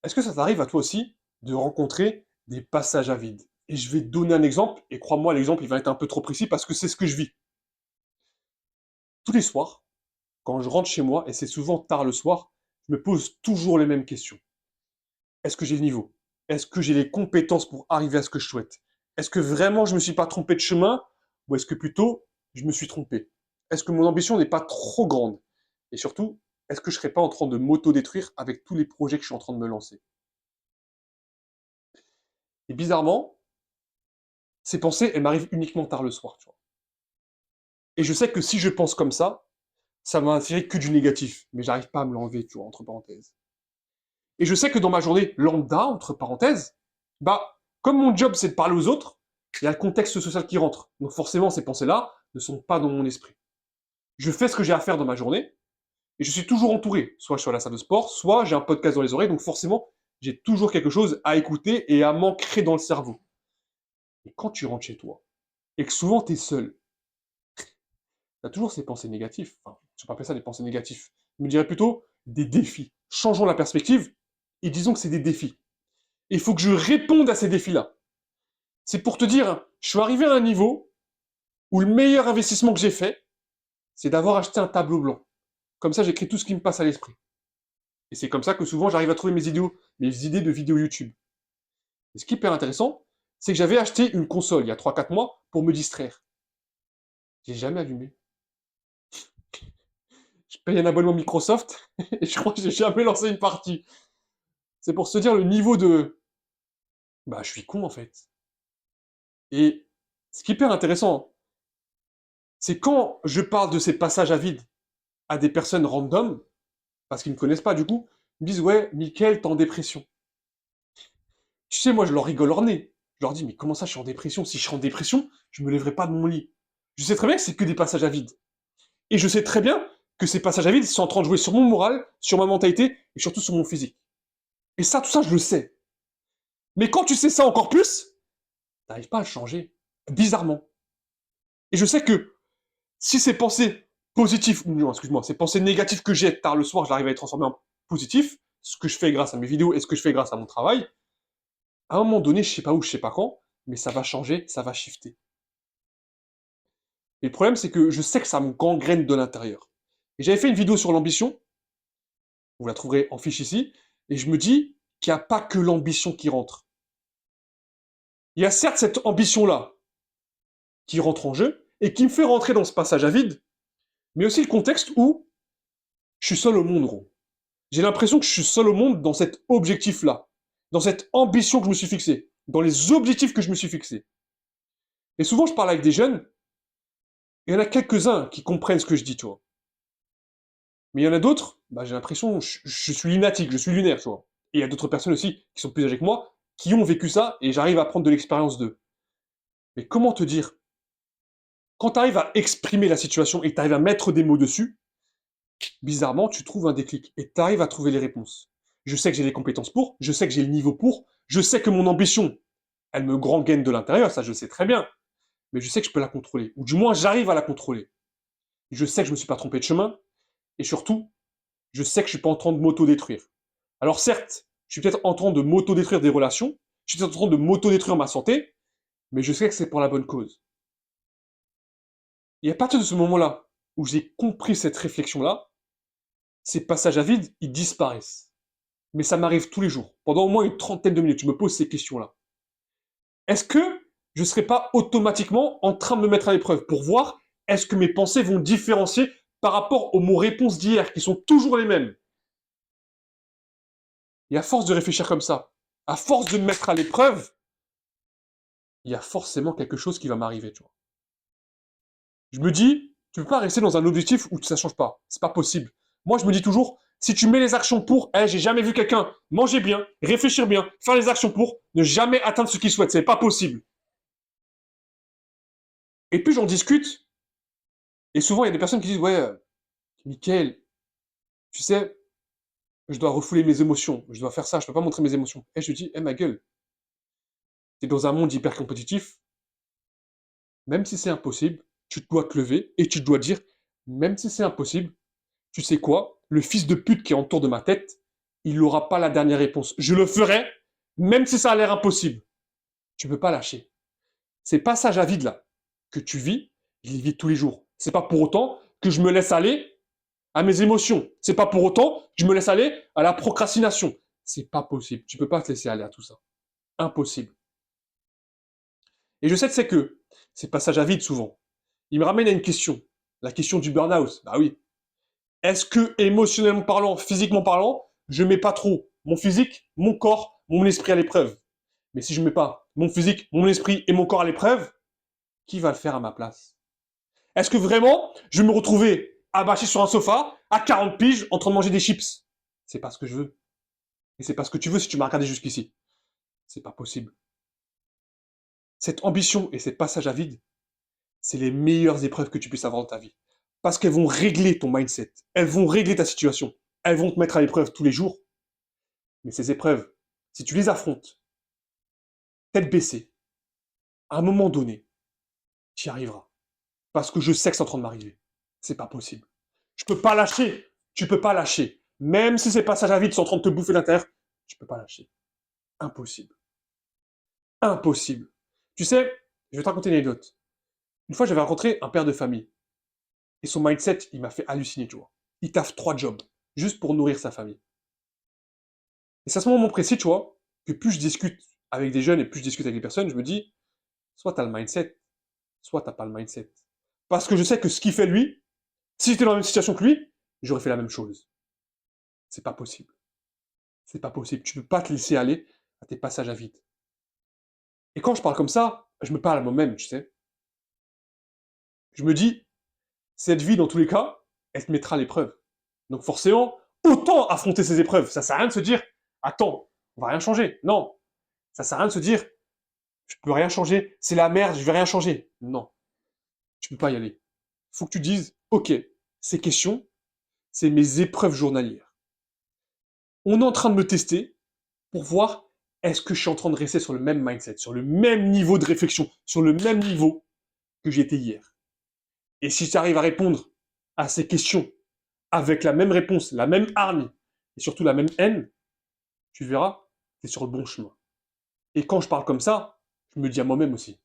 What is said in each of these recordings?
Est-ce que ça t'arrive à toi aussi de rencontrer des passages à vide? Et je vais te donner un exemple, et crois-moi, l'exemple, il va être un peu trop précis parce que c'est ce que je vis. Tous les soirs, quand je rentre chez moi, et c'est souvent tard le soir, je me pose toujours les mêmes questions. Est-ce que j'ai le niveau? Est-ce que j'ai les compétences pour arriver à ce que je souhaite? Est-ce que vraiment je me suis pas trompé de chemin? Ou est-ce que plutôt je me suis trompé? Est-ce que mon ambition n'est pas trop grande? Et surtout, est-ce que je serais pas en train de m'auto-détruire avec tous les projets que je suis en train de me lancer? Et bizarrement, ces pensées, elles m'arrivent uniquement tard le soir, tu vois. Et je sais que si je pense comme ça va attirer que du négatif, mais j'arrive pas à me l'enlever, tu vois, entre parenthèses. Et je sais que dans ma journée lambda, entre parenthèses, bah, comme mon job c'est de parler aux autres, il y a le contexte social qui rentre. Donc forcément, ces pensées-là ne sont pas dans mon esprit. Je fais ce que j'ai à faire dans ma journée, et je suis toujours entouré. Soit je suis à la salle de sport, soit j'ai un podcast dans les oreilles, donc forcément, j'ai toujours quelque chose à écouter et à m'ancrer dans le cerveau. Et quand tu rentres chez toi, et que souvent tu es seul, tu as toujours ces pensées négatives. Enfin, je ne vais pas appeler ça des pensées négatives. Je me dirais plutôt des défis. Changeons la perspective et disons que c'est des défis. Il faut que je réponde à ces défis-là. C'est pour te dire, je suis arrivé à un niveau où le meilleur investissement que j'ai fait, c'est d'avoir acheté un tableau blanc. Comme ça, j'écris tout ce qui me passe à l'esprit. Et c'est comme ça que souvent, j'arrive à trouver mes idées de vidéos YouTube. Et ce qui est hyper intéressant, c'est que j'avais acheté une console il y a 3 4 mois pour me distraire. J'ai jamais allumé. Je paye un abonnement Microsoft et je crois que j'ai jamais lancé une partie. C'est pour se dire le niveau de... Bah, je suis con en fait. Et ce qui est hyper intéressant, c'est quand je parle de ces passages à vide à des personnes random, parce qu'ils me connaissent pas du coup, ils me disent ouais, Mickaël, t'es en dépression. Tu sais, moi je leur rigole leur nez. Je leur dis mais comment ça je suis en dépression? Si je serais en dépression, je me lèverais pas de mon lit. Je sais très bien que c'est que des passages à vide. Et je sais très bien que ces passages à vide sont en train de jouer sur mon moral, sur ma mentalité et surtout sur mon physique. Et ça, tout ça, je le sais. Mais quand tu sais ça encore plus, t'arrives pas à le changer. Bizarrement. Et je sais que si ces pensées positives, ou non, excuse-moi, ces pensées négatives que j'ai tard le soir, j'arrive à les transformer en positifs, ce que je fais grâce à mes vidéos et ce que je fais grâce à mon travail, à un moment donné, je sais pas où, je sais pas quand, mais ça va changer, ça va shifter. Et le problème, c'est que je sais que ça me gangrène de l'intérieur. Et j'avais fait une vidéo sur l'ambition, vous la trouverez en fiche ici, et je me dis qu'il n'y a pas que l'ambition qui rentre. Il y a certes cette ambition-là qui rentre en jeu, et qui me fait rentrer dans ce passage à vide, mais aussi le contexte où je suis seul au monde, gros. J'ai l'impression que je suis seul au monde dans cet objectif-là, dans cette ambition que je me suis fixée, dans les objectifs que je me suis fixés. Et souvent, je parle avec des jeunes, et il y en a quelques-uns qui comprennent ce que je dis, tu vois. Mais il y en a d'autres, bah, j'ai l'impression, je suis lunatique, je suis lunaire, tu vois. Et il y a d'autres personnes aussi, qui sont plus âgées que moi, qui ont vécu ça, et j'arrive à prendre de l'expérience d'eux. Mais comment te dire, quand tu arrives à exprimer la situation et que tu arrives à mettre des mots dessus, bizarrement, tu trouves un déclic, et tu arrives à trouver les réponses. Je sais que j'ai les compétences pour, je sais que j'ai le niveau pour, je sais que mon ambition, elle me grand-gaine de l'intérieur, ça je sais très bien, mais je sais que je peux la contrôler, ou du moins j'arrive à la contrôler. Je sais que je me suis pas trompé de chemin, et surtout, je sais que je suis pas en train de m'auto-détruire. Alors certes, je suis peut-être en train de m'auto-détruire des relations, je suis peut-être en train de m'auto-détruire ma santé, mais je sais que c'est pour la bonne cause. Et à partir de ce moment-là, où j'ai compris cette réflexion-là, ces passages à vide, ils disparaissent. Mais ça m'arrive tous les jours. Pendant au moins une trentaine de minutes, je me pose ces questions-là. Est-ce que je ne serais pas automatiquement en train de me mettre à l'épreuve pour voir est-ce que mes pensées vont différencier par rapport aux mots réponses d'hier, qui sont toujours les mêmes? Et à force de réfléchir comme ça, à force de me mettre à l'épreuve, il y a forcément quelque chose qui va m'arriver, tu vois. Je me dis, tu peux pas rester dans un objectif où ça change pas. C'est pas possible. Moi, je me dis toujours, si tu mets les actions pour, j'ai jamais vu quelqu'un manger bien, réfléchir bien, faire les actions pour, ne jamais atteindre ce qu'il souhaite. C'est pas possible. Et puis j'en discute, et souvent il y a des personnes qui disent, ouais, Mickaël, tu sais, je dois refouler mes émotions, je dois faire ça, je peux pas montrer mes émotions. Et je dis, ma gueule, t'es dans un monde hyper compétitif, même si c'est impossible, tu dois te lever et tu dois dire, même si c'est impossible, tu sais quoi, le fils de pute qui est autour de ma tête, il n'aura pas la dernière réponse. Je le ferai, même si ça a l'air impossible. Tu ne peux pas lâcher. Ces passages à vide là que tu vis, je les vis tous les jours. C'est pas pour autant que je me laisse aller à mes émotions. C'est pas pour autant que je me laisse aller à la procrastination. C'est pas possible. Tu peux pas te laisser aller à tout ça. Impossible. Et je sais que c'est que ces passages à vide souvent, ils me ramènent à une question. La question du burn-out. Bah oui. Est-ce que émotionnellement parlant, physiquement parlant, je mets pas trop mon physique, mon corps, mon esprit à l'épreuve? Mais si je mets pas mon physique, mon esprit et mon corps à l'épreuve, qui va le faire à ma place? Est-ce que vraiment je vais me retrouver abaché sur un sofa à 40 piges en train de manger des chips? C'est pas ce que je veux. Et c'est pas ce que tu veux si tu m'as regardé jusqu'ici. C'est pas possible. Cette ambition et ces passages à vide, c'est les meilleures épreuves que tu puisses avoir dans ta vie. Parce qu'elles vont régler ton mindset. Elles vont régler ta situation. Elles vont te mettre à l'épreuve tous les jours. Mais ces épreuves, si tu les affrontes, tête baissée, à un moment donné, tu y arriveras. Parce que je sais que c'est en train de m'arriver. C'est pas possible. Je peux pas lâcher. Tu peux pas lâcher. Même si ces passages à vide sont en train de te bouffer l'intérieur, tu peux pas lâcher. Impossible. Impossible. Tu sais, je vais te raconter une anecdote. Une fois, j'avais rencontré un père de famille. Et son mindset, il m'a fait halluciner, tu vois. Il taffe 3 jobs, juste pour nourrir sa famille. Et c'est à ce moment précis, tu vois, que plus je discute avec des jeunes et plus je discute avec des personnes, je me dis, soit t'as le mindset, soit t'as pas le mindset. Parce que je sais que ce qu'il fait lui, si j'étais dans la même situation que lui, j'aurais fait la même chose. C'est pas possible. C'est pas possible. Tu peux pas te laisser aller à tes passages à vide. Et quand je parle comme ça, je me parle à moi-même, tu sais. Je me dis, cette vie, dans tous les cas, elle te mettra à l'épreuve. Donc forcément, autant affronter ces épreuves. Ça sert à rien de se dire, attends, on va rien changer. Non. Ça sert à rien de se dire, je peux rien changer, c'est la merde, je vais rien changer. Non. Tu peux pas y aller. Faut que tu dises, ok, ces questions, c'est mes épreuves journalières. On est en train de me tester pour voir est-ce que je suis en train de rester sur le même mindset, sur le même niveau de réflexion, sur le même niveau que j'étais hier. Et si tu arrives à répondre à ces questions avec la même réponse, la même hargne, et surtout la même haine, tu verras, tu es sur le bon chemin. Et quand je parle comme ça, je me dis à moi-même aussi.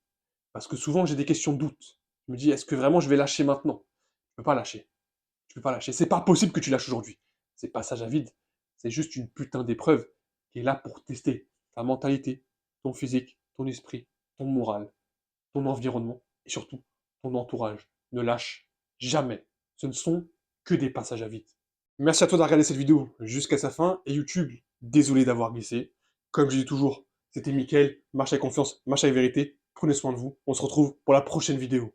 Parce que souvent, j'ai des questions de doute. Je me dis, est-ce que vraiment je vais lâcher maintenant? Je peux pas lâcher. Je peux pas lâcher. C'est pas possible que tu lâches aujourd'hui. C'est passage à vide. C'est juste une putain d'épreuve qui est là pour tester ta mentalité, ton physique, ton esprit, ton moral, ton environnement et surtout ton entourage. Ne lâche jamais. Ce ne sont que des passages à vide. Merci à toi d'avoir regardé cette vidéo jusqu'à sa fin. Et YouTube, désolé d'avoir glissé. Comme je dis toujours, c'était Mickaël. Marche avec confiance, marche avec vérité. Prenez soin de vous. On se retrouve pour la prochaine vidéo.